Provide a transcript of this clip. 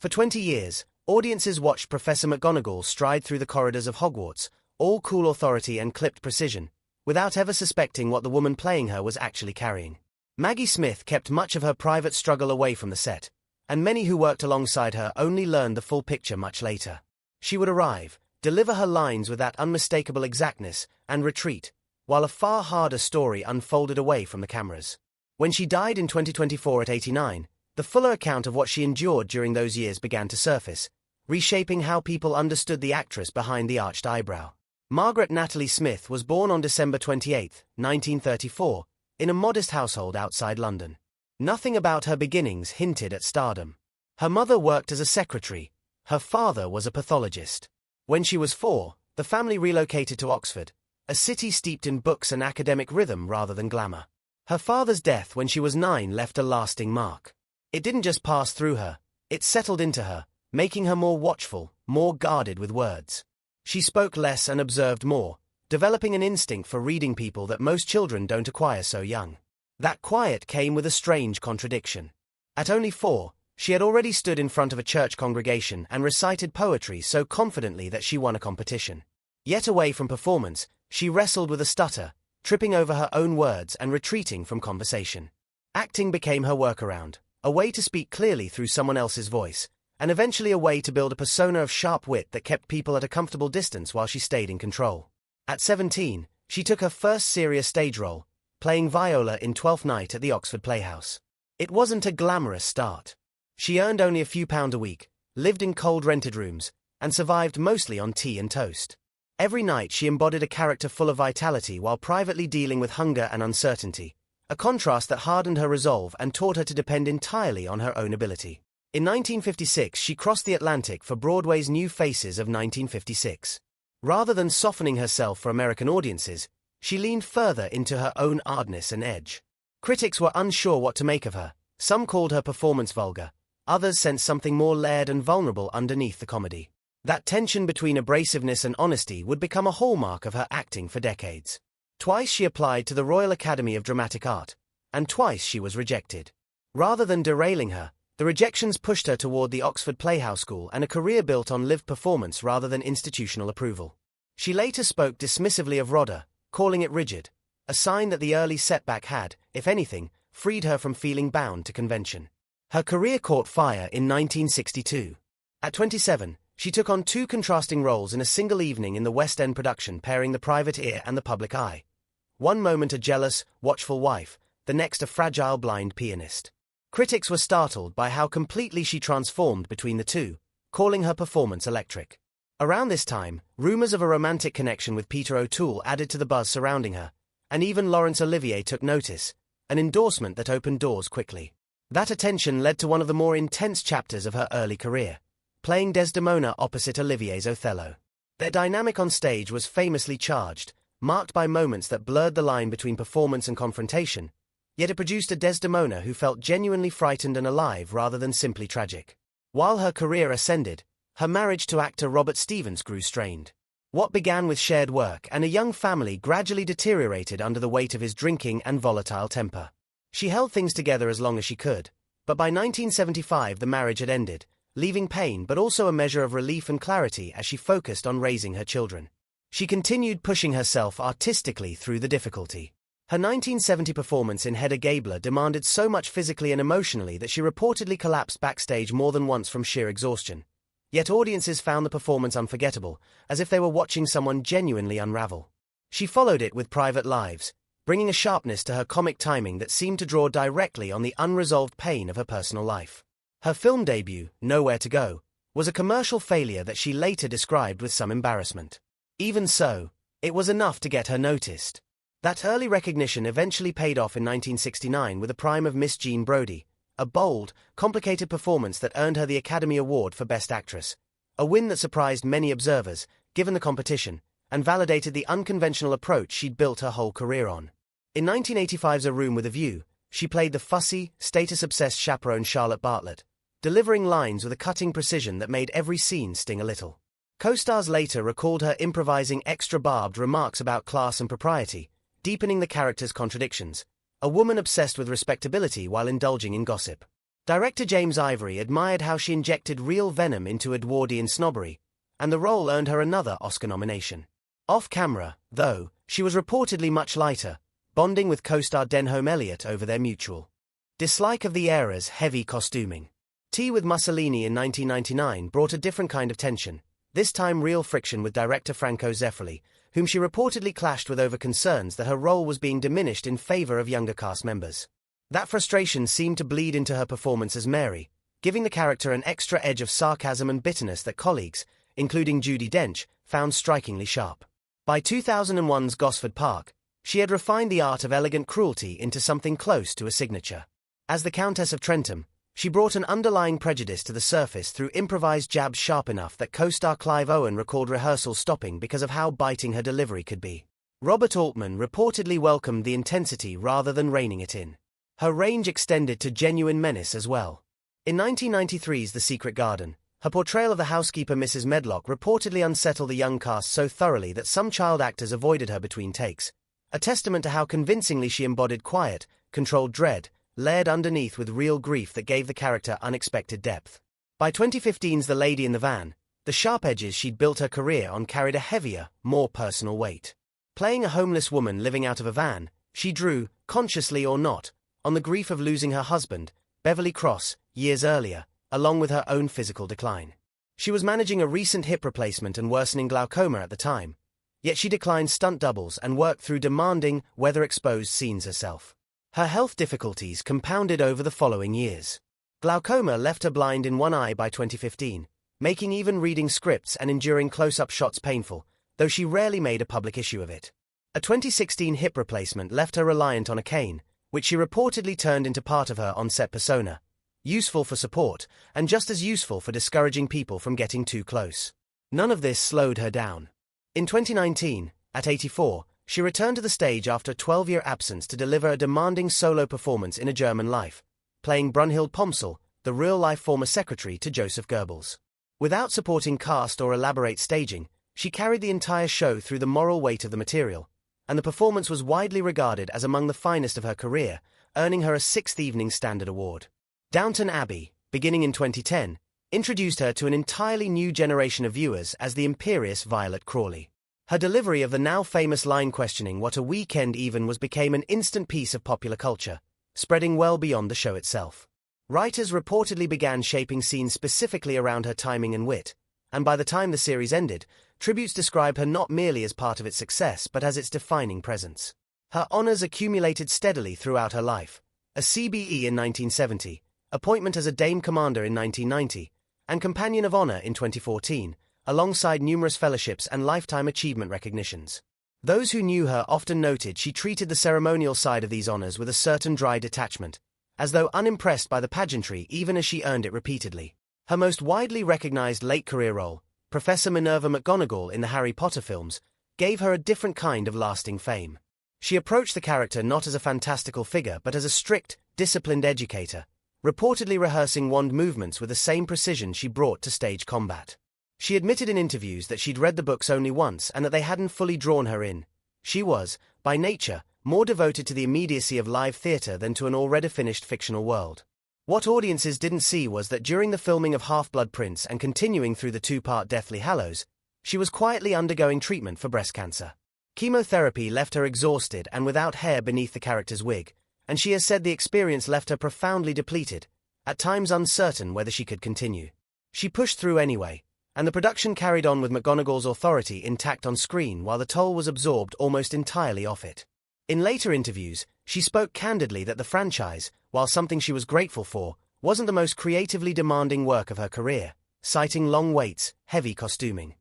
For 20 years, audiences watched Professor McGonagall stride through the corridors of Hogwarts, all cool authority and clipped precision, without ever suspecting what the woman playing her was actually carrying. Maggie Smith kept much of her private struggle away from the set, and many who worked alongside her only learned the full picture much later. She would arrive, deliver her lines with that unmistakable exactness, and retreat, while a far harder story unfolded away from the cameras. When she died in 2024 at 89, the fuller account of what she endured during those years began to surface, reshaping how people understood the actress behind the arched eyebrow. Margaret Natalie Smith was born on December 28, 1934, in a modest household outside London. Nothing about her beginnings hinted at stardom. Her mother worked as a secretary. Her father was a pathologist. When she was 4, the family relocated to Oxford, a city steeped in books and academic rhythm rather than glamour. Her father's death when she was 9 left a lasting mark. It didn't just pass through her, it settled into her, making her more watchful, more guarded with words. She spoke less and observed more, developing an instinct for reading people that most children don't acquire so young. That quiet came with a strange contradiction. At only 4, she had already stood in front of a church congregation and recited poetry so confidently that she won a competition. Yet away from performance, she wrestled with a stutter, tripping over her own words and retreating from conversation. Acting became her workaround, a way to speak clearly through someone else's voice, and eventually a way to build a persona of sharp wit that kept people at a comfortable distance while she stayed in control. At 17, she took her first serious stage role, playing Viola in Twelfth Night at the Oxford Playhouse. It wasn't a glamorous start. She earned only a few pounds a week, lived in cold rented rooms, and survived mostly on tea and toast. Every night she embodied a character full of vitality while privately dealing with hunger and uncertainty, a contrast that hardened her resolve and taught her to depend entirely on her own ability. In 1956 she crossed the Atlantic for Broadway's New Faces of 1956. Rather than softening herself for American audiences, she leaned further into her own hardness and edge. Critics were unsure what to make of her. Some called her performance vulgar, others sensed something more layered and vulnerable underneath the comedy. That tension between abrasiveness and honesty would become a hallmark of her acting for decades. Twice she applied to the Royal Academy of Dramatic Art, and twice she was rejected. Rather than derailing her, the rejections pushed her toward the Oxford Playhouse School and a career built on lived performance rather than institutional approval. She later spoke dismissively of Rodder, calling it rigid, a sign that the early setback had, if anything, freed her from feeling bound to convention. Her career caught fire in 1962. At 27, she took on 2 contrasting roles in a single evening in the West End production pairing the private ear and the public eye. One moment a jealous, watchful wife, the next a fragile blind pianist. Critics were startled by how completely she transformed between the two, calling her performance electric. Around this time, rumors of a romantic connection with Peter O'Toole added to the buzz surrounding her, and even Laurence Olivier took notice, an endorsement that opened doors quickly. That attention led to one of the more intense chapters of her early career, playing Desdemona opposite Olivier's Othello. Their dynamic on stage was famously charged, marked by moments that blurred the line between performance and confrontation, yet it produced a Desdemona who felt genuinely frightened and alive rather than simply tragic. While her career ascended, her marriage to actor Robert Stevens grew strained. What began with shared work and a young family gradually deteriorated under the weight of his drinking and volatile temper. She held things together as long as she could, but by 1975 the marriage had ended, leaving pain but also a measure of relief and clarity as she focused on raising her children. She continued pushing herself artistically through the difficulty. Her 1970 performance in Hedda Gabler demanded so much physically and emotionally that she reportedly collapsed backstage more than once from sheer exhaustion. Yet audiences found the performance unforgettable, as if they were watching someone genuinely unravel. She followed it with Private Lives, bringing a sharpness to her comic timing that seemed to draw directly on the unresolved pain of her personal life. Her film debut, Nowhere to Go, was a commercial failure that she later described with some embarrassment. Even so, it was enough to get her noticed. That early recognition eventually paid off in 1969 with the prime of Miss Jean Brodie, a bold, complicated performance that earned her the Academy Award for Best Actress, a win that surprised many observers, given the competition, and validated the unconventional approach she'd built her whole career on. In 1985's A Room with a View, she played the fussy, status-obsessed chaperone Charlotte Bartlett, delivering lines with a cutting precision that made every scene sting a little. Co-stars later recalled her improvising extra-barbed remarks about class and propriety, deepening the character's contradictions, a woman obsessed with respectability while indulging in gossip. Director James Ivory admired how she injected real venom into Edwardian snobbery, and the role earned her another Oscar nomination. Off-camera, though, she was reportedly much lighter, bonding with co-star Denholm Elliott over their mutual dislike of the era's heavy costuming. Tea with Mussolini in 1999 brought a different kind of tension, this time real friction with director Franco Zeffirelli, whom she reportedly clashed with over concerns that her role was being diminished in favor of younger cast members. That frustration seemed to bleed into her performance as Mary, giving the character an extra edge of sarcasm and bitterness that colleagues, including Judi Dench, found strikingly sharp. By 2001's Gosford Park, she had refined the art of elegant cruelty into something close to a signature. As the Countess of Trentham, she brought an underlying prejudice to the surface through improvised jabs sharp enough that co-star Clive Owen recalled rehearsals stopping because of how biting her delivery could be. Robert Altman reportedly welcomed the intensity rather than reining it in. Her range extended to genuine menace as well. In 1993's The Secret Garden, her portrayal of the housekeeper Mrs. Medlock reportedly unsettled the young cast so thoroughly that some child actors avoided her between takes, a testament to how convincingly she embodied quiet, controlled dread, layered underneath with real grief that gave the character unexpected depth. By 2015's The Lady in the Van, the sharp edges she'd built her career on carried a heavier, more personal weight. Playing a homeless woman living out of a van, she drew, consciously or not, on the grief of losing her husband, Beverly Cross, years earlier, along with her own physical decline. She was managing a recent hip replacement and worsening glaucoma at the time, yet she declined stunt doubles and worked through demanding, weather-exposed scenes herself. Her health difficulties compounded over the following years. Glaucoma left her blind in one eye by 2015, making even reading scripts and enduring close-up shots painful, though she rarely made a public issue of it. A 2016 hip replacement left her reliant on a cane, which she reportedly turned into part of her on-set persona, useful for support, and just as useful for discouraging people from getting too close. None of this slowed her down. In 2019, at 84, she returned to the stage after a 12-year absence to deliver a demanding solo performance in A German Life, playing Brunhild Pomsel, the real-life former secretary to Joseph Goebbels. Without supporting cast or elaborate staging, she carried the entire show through the moral weight of the material, and the performance was widely regarded as among the finest of her career, earning her a 6th Evening Standard Award. Downton Abbey, beginning in 2010, introduced her to an entirely new generation of viewers as the imperious Violet Crawley. Her delivery of the now-famous line questioning what a weekend even was became an instant piece of popular culture, spreading well beyond the show itself. Writers reportedly began shaping scenes specifically around her timing and wit, and by the time the series ended, tributes describe her not merely as part of its success but as its defining presence. Her honors accumulated steadily throughout her life, a CBE in 1970, appointment as a Dame Commander in 1990, and Companion of Honor in 2014, alongside numerous fellowships and lifetime achievement recognitions. Those who knew her often noted she treated the ceremonial side of these honors with a certain dry detachment, as though unimpressed by the pageantry even as she earned it repeatedly. Her most widely recognized late-career role, Professor Minerva McGonagall in the Harry Potter films, gave her a different kind of lasting fame. She approached the character not as a fantastical figure but as a strict, disciplined educator, reportedly rehearsing wand movements with the same precision she brought to stage combat. She admitted in interviews that she'd read the books only once and that they hadn't fully drawn her in. She was, by nature, more devoted to the immediacy of live theatre than to an already finished fictional world. What audiences didn't see was that during the filming of Half-Blood Prince and continuing through the 2-part Deathly Hallows, she was quietly undergoing treatment for breast cancer. Chemotherapy left her exhausted and without hair beneath the character's wig, and she has said the experience left her profoundly depleted, at times uncertain whether she could continue. She pushed through anyway, and the production carried on with McGonagall's authority intact on screen while the toll was absorbed almost entirely off it. In later interviews, she spoke candidly that the franchise, while something she was grateful for, wasn't the most creatively demanding work of her career, citing long waits, heavy costuming,